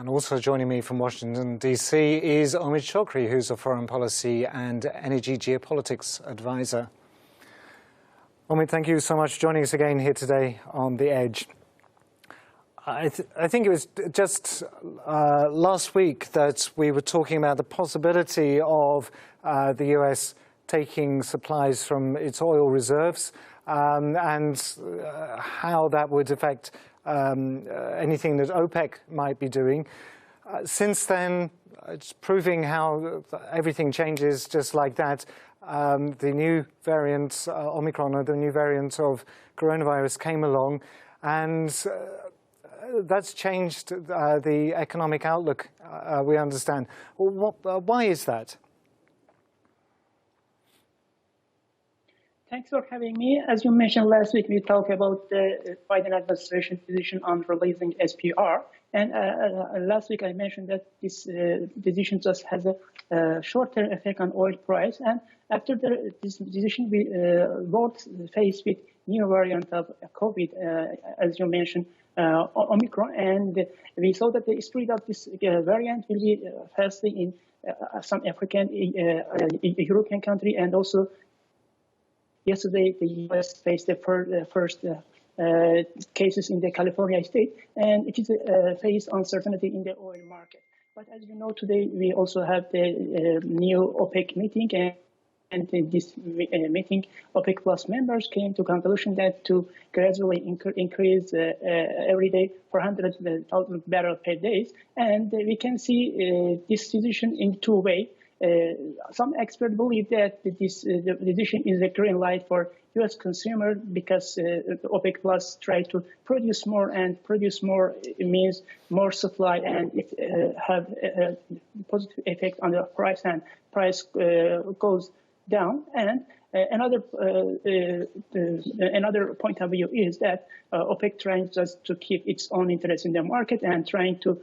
And also joining me from Washington, D.C. is Omid Chokri, who's a foreign policy and energy geopolitics advisor. Omid, thank you so much for joining us again here today on The Edge. I think it was just last week that we were talking about the possibility of the US taking supplies from its oil reserves and how that would affect anything that OPEC might be doing. Since then, it's proving how everything changes just like that. The new variant, Omicron, or the new variant of coronavirus came along, and that's changed the economic outlook, we understand. Why is that? Thanks for having me. As you mentioned last week, we talked about the Biden administration decision on releasing SPR. And last week I mentioned that this decision just has a short-term effect on oil price. And after this decision, we both faced with new variant of COVID, as you mentioned, Omicron. And we saw that the spread of this variant will be fastly in some African, European country, and also yesterday, the U.S. faced the first cases in the California state, and it is faced uncertainty in the oil market. But as you know, today we also have the new OPEC meeting, and in this meeting, OPEC Plus members came to conclusion that to gradually increase every day 400,000 barrels per day, and we can see this decision in two ways. Some experts believe that this the decision is a green light for U.S. consumer because OPEC Plus try to produce more, and produce more means more supply, and it have a positive effect on the price, and price goes down. And another point of view is that OPEC trying just to keep its own interest in the market and trying to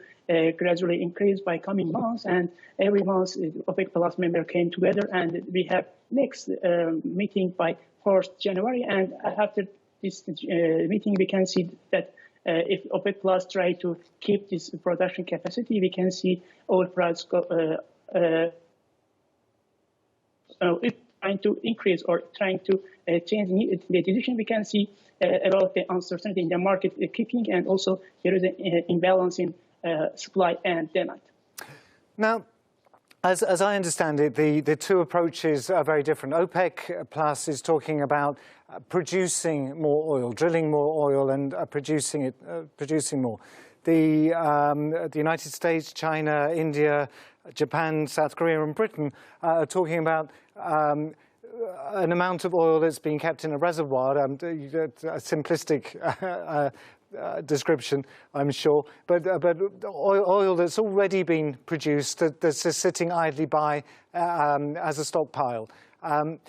gradually increase by coming months. And every month, OPEC Plus member came together, and we have next meeting by 4th January. And after this meeting, we can see that if OPEC Plus try to keep this production capacity, we can see oil price go. If trying to increase or trying to change the decision, we can see about the uncertainty in the market keeping, and also there is an imbalance in supply and demand. Now, as I understand it, the two approaches are very different. OPEC Plus is talking about producing more oil, drilling more oil, and producing more. The United States, China, India, Japan, South Korea, and Britain are talking about an amount of oil that's being kept in a reservoir. A simplistic description, I'm sure, but oil that's already been produced, that's just sitting idly by as a stockpile. And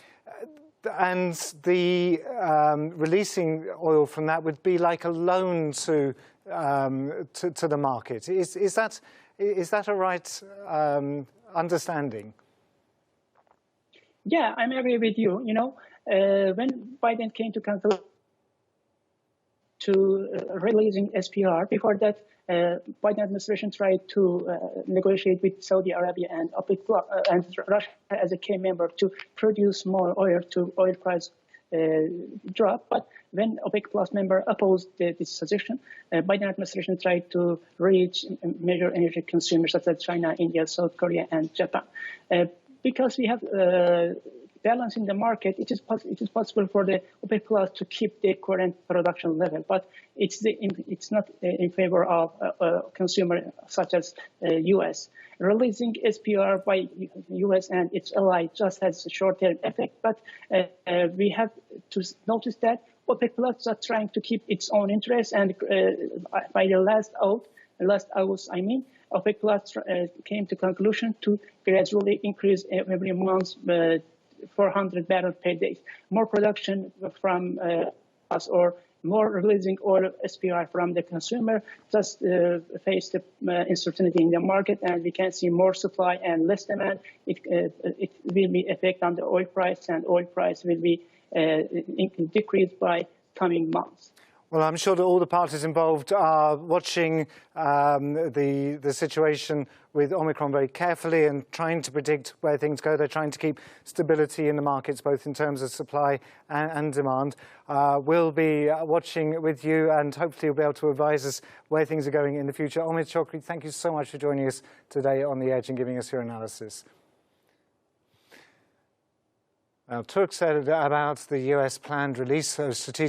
the releasing oil from that would be like a loan to the market. Is that a right understanding? Yeah, I'm agree with you. You know, when Biden came to conclude to releasing SPR, before that, Biden administration tried to negotiate with Saudi Arabia and OPEC and Russia as a key member to produce more oil to oil price drop. But when OPEC Plus member opposed this suggestion, Biden administration tried to reach major energy consumers such as China, India, South Korea, and Japan. Because we have balance in the market, it is possible for the OPEC Plus to keep the current production level, but it's not in favor of consumer such as U.S. Releasing SPR by U.S. and its ally just has a short-term effect, but we have to notice that OPEC Plus are trying to keep its own interest, and by the last August, I mean, OPEC Plus came to conclusion to gradually increase every month 400 barrels per day. More production from us, or more releasing oil SPR from the consumer, just face the uncertainty in the market, and we can see more supply and less demand. It will be effect on the oil price, and oil price will be decreased by coming months. Well, I'm sure that all the parties involved are watching the situation with Omicron very carefully and trying to predict where things go. They're trying to keep stability in the markets, both in terms of supply and demand. We'll be watching with you, and hopefully you'll be able to advise us where things are going in the future. Omid Chokri, thank you so much for joining us today on The Edge and giving us your analysis. Now, Turk said about the US planned release of strategic